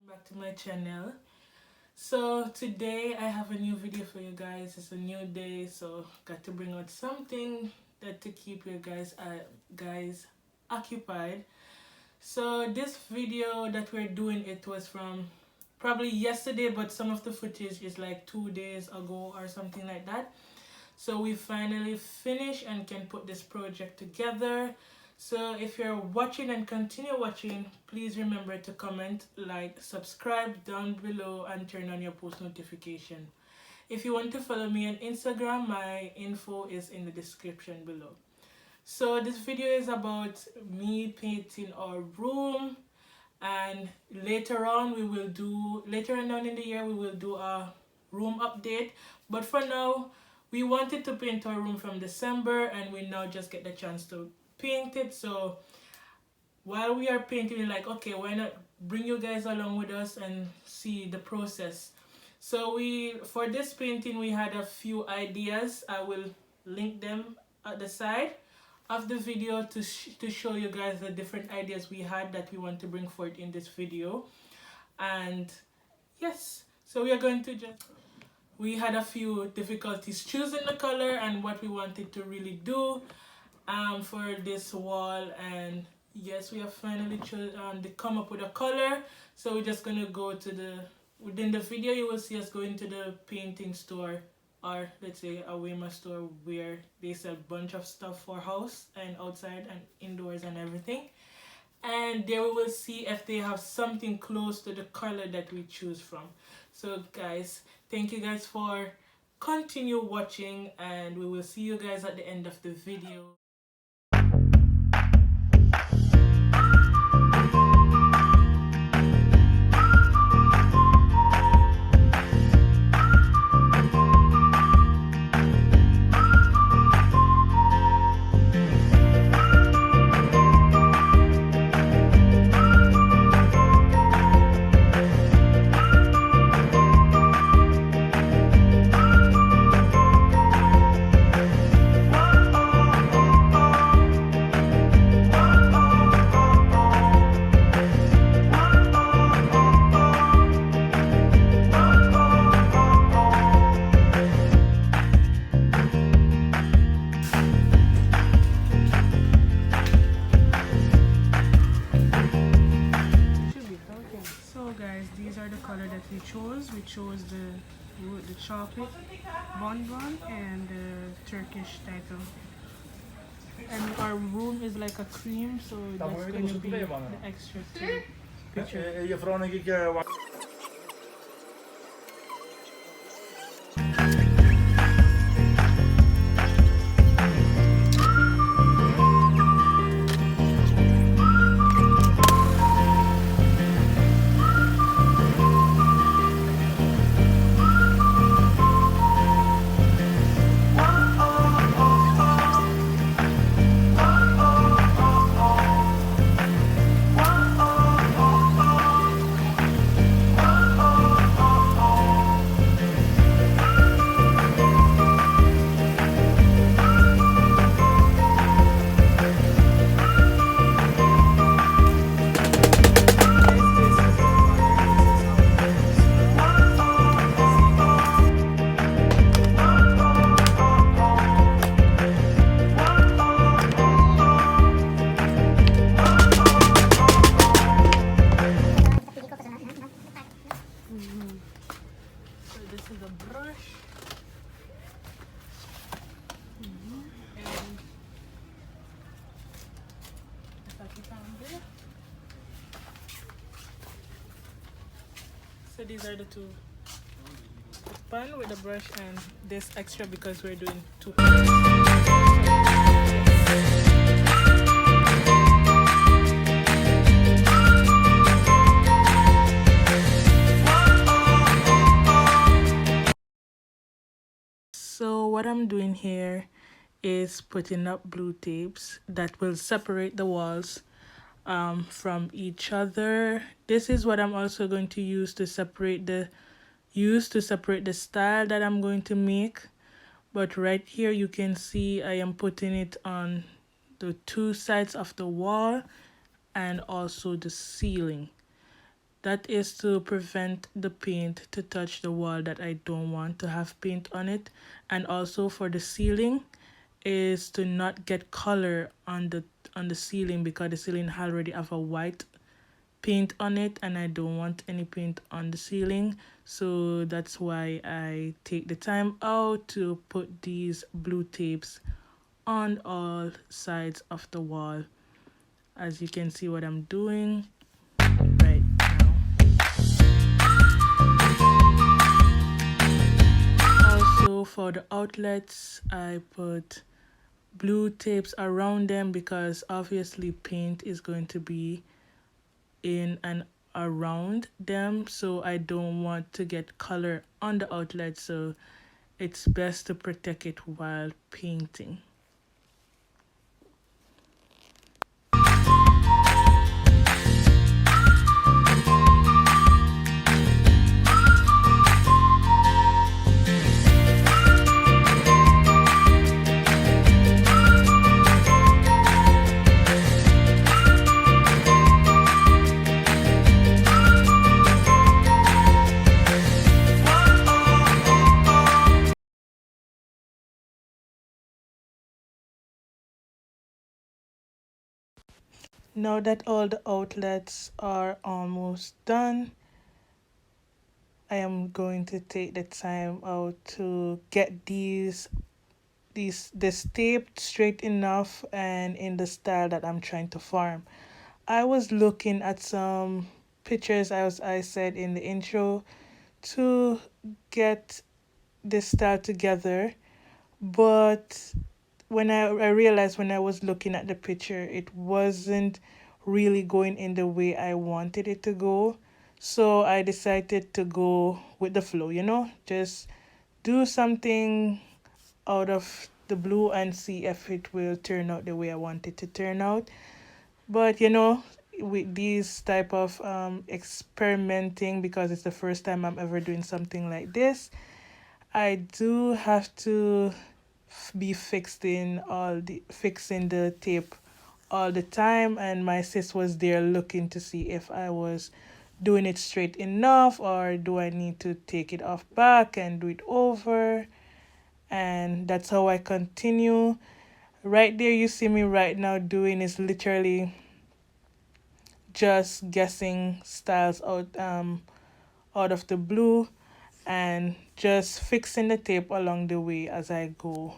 Back to my channel. So today I have a new video for you guys. It's a new day, so got to bring out something that to keep you guys occupied. So this video that we're doing, it was from probably yesterday, but some of the footage is like 2 days ago or something like that. So we finally finished and can put this project together. So if you're watching and continue watching, please remember to comment, like, subscribe down below and turn on your post notification. If you want to follow me on Instagram, my info is in the description below. So this video is about me painting our room, and later on down in the year we will do a room update. But for now, we wanted to paint our room from December and we now just get the chance to paint it. So while we are painting, like, okay, why not bring you guys along with us and see the process. So for this painting we had a few ideas. I will link them at the side of the video to show you guys the different ideas we had that we want to bring forth in this video. And yes, so we are going to we had a few difficulties choosing the color and what we wanted to really do for this wall. And yes, we have finally come up with a color. So we're just gonna go to within the video you will see us going to the painting store, or let's say a Wema store, where they sell a bunch of stuff for house and outside and indoors and everything. And there we will see if they have something close to the color that we choose from. So guys, thank you guys for continue watching, and we will see you guys at the end of the video. These are the color that we chose. We chose the chocolate bonbon and the Turkish title. And our room is like a cream, so that's going to be the extra picture. So these are the two, the pan with the brush and this extra because we're doing two. So what I'm doing here is putting up blue tapes that will separate the walls from each other. This is what I'm also going to use to separate the style that I'm going to make. But right here you can see I am putting it on the two sides of the wall and also the ceiling. That is to prevent the paint to touch the wall that I don't want to have paint on it. And also for the ceiling is to not get color on the ceiling, because the ceiling already have a white paint on it and I don't want any paint on the ceiling. So that's why I take the time out to put these blue tapes on all sides of the wall, as you can see what I'm doing right now. Also for the outlets, I put blue tapes around them because obviously paint is going to be in and around them, so I don't want to get color on the outlet, so it's best to protect it while painting. Now that all the outlets are almost done, I am going to take the time out to get this tape straight enough and in the style that I'm trying to form. I was looking at some pictures, as I said in the intro, to get this style together, but when I realized when I was looking at the picture, it wasn't really going in the way I wanted it to go. So I decided to go with the flow, just do something out of the blue and see if it will turn out the way I want it to turn out. But with these type of experimenting, because it's the first time I'm ever doing something like this, I do have to be fixing the tape all the time, and my sis was there looking to see if I was doing it straight enough or do I need to take it off back and do it over. And that's how I continue. Right there you see me right now doing is literally just guessing styles out of the blue and just fixing the tape along the way as I go.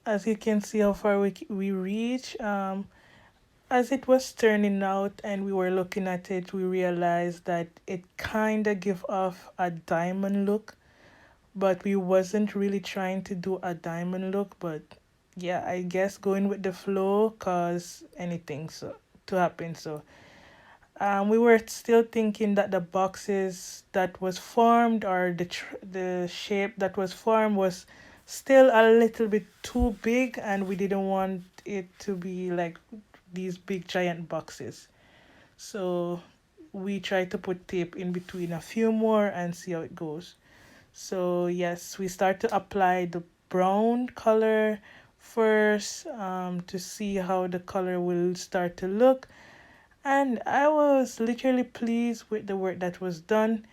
As you can see how far we reach, as it was turning out and we were looking at it, we realized that it kind of give off a diamond look, but we wasn't really trying to do a diamond look. But yeah, I guess going with the flow cause anything so to happen. So we were still thinking that the boxes that was formed, or the shape that was formed, was still a little bit too big, and we didn't want it to be like these big giant boxes. So we tried to put tape in between a few more and see how it goes. So yes, we start to apply the brown color first to see how the color will start to look, and I was literally pleased with the work that was done.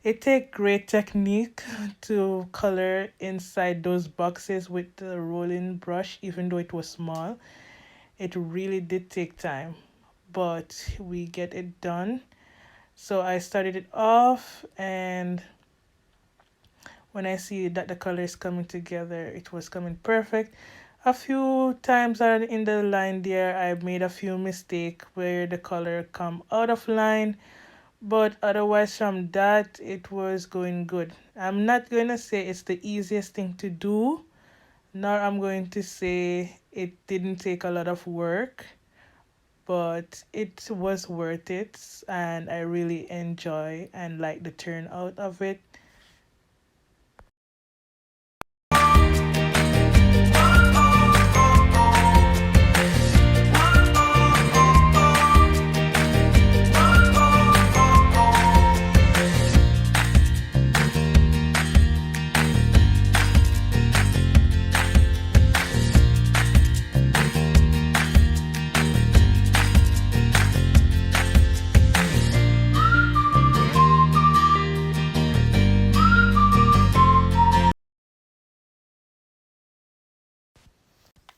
It takes great technique to color inside those boxes with the rolling brush, even though it was small. It really did take time, but we get it done. So I started it off, and when I see that the color is coming together, it was coming perfect. A few times in the line there, I made a few mistakes where the color come out of line, but otherwise from that, it was going good. I'm not going to say it's the easiest thing to do, nor I'm going to say it didn't take a lot of work, but it was worth it, and I really enjoy and like the turnout of it.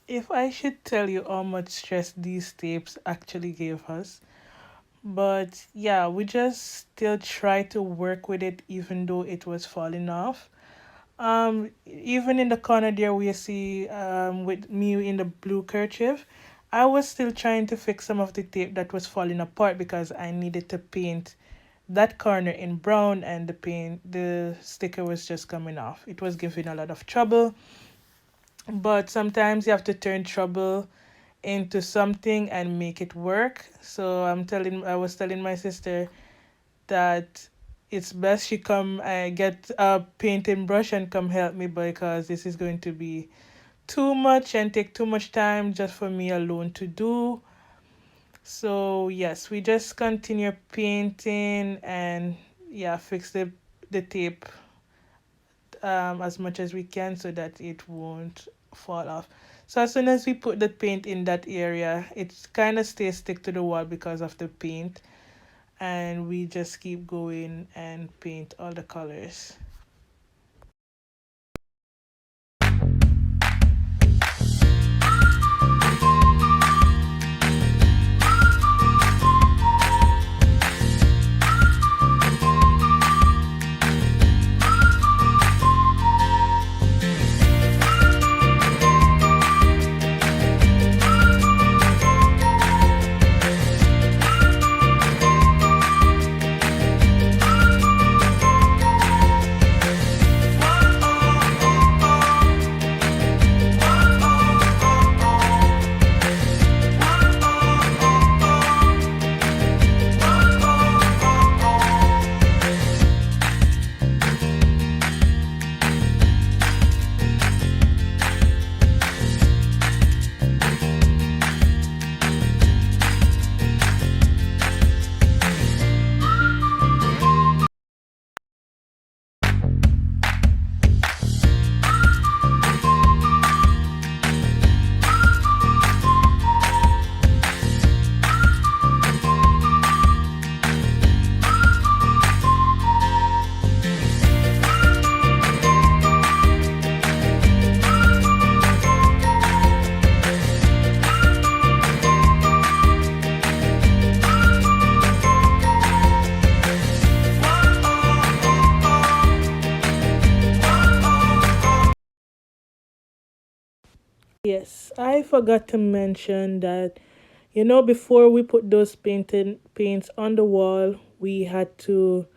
If I should tell you how much stress these tapes actually gave us, but yeah, we just still try to work with it even though it was falling off. Even in the corner there we see with me in the blue kerchief, I was still trying to fix some of the tape that was falling apart because I needed to paint that corner in brown, and the sticker was just coming off. It was giving a lot of trouble, but sometimes you have to turn trouble into something and make it work. So I was telling my sister that it's best she come get a painting brush and come help me, because this is going to be too much and take too much time just for me alone to do. So yes, we just continue painting and yeah, fix the tape as much as we can so that it won't fall off. So as soon as we put the paint in that area, it kind of stays stick to the wall because of the paint, and we just keep going and paint all the colors. Yes, I forgot to mention that, before we put those paints on the wall, we had to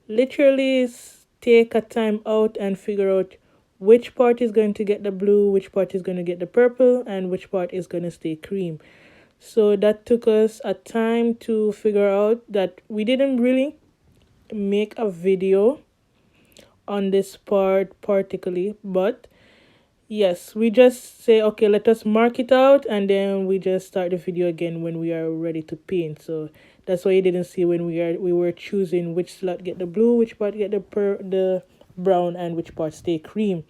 literally take a time out and figure out which part is going to get the blue, which part is going to get the purple, and which part is going to stay cream. So that took us a time to figure out that we didn't really make a video on this part particularly, but yes, we just say, okay, let us mark it out, and then we just start the video again when we are ready to paint. So that's why you didn't see when we were choosing which slot get the blue, which part get the brown, and which part stay cream.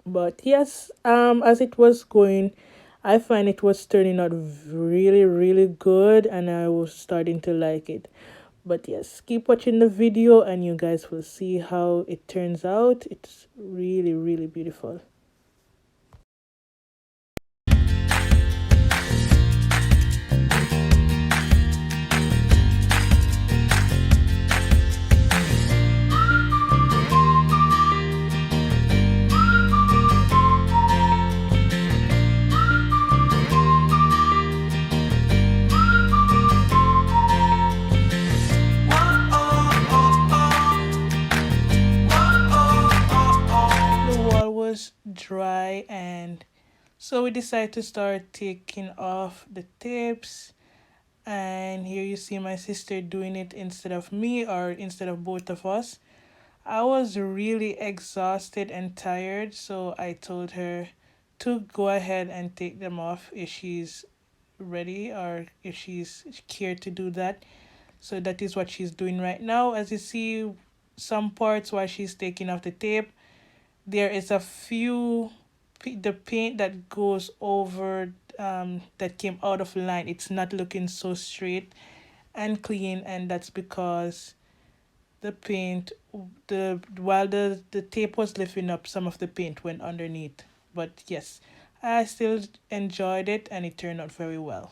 But yes, as it was going, I find it was turning out really, really good, and I was starting to like it. But yes, keep watching the video and you guys will see how it turns out. It's really, really beautiful. The wall was dry, and so we decided to start taking off the tips. And here you see my sister doing it instead of me, or instead of both of us. I was really exhausted and tired, so I told her to go ahead and take them off if she's ready, or if she's cared to do that. So that is what she's doing right now. As you see, some parts while she's taking off the tape, there is a few the paint that goes over, that came out of line. It's not looking so straight and clean, and that's because the paint, the while the tape was lifting up, some of the paint went underneath. But yes, I still enjoyed it and it turned out very well.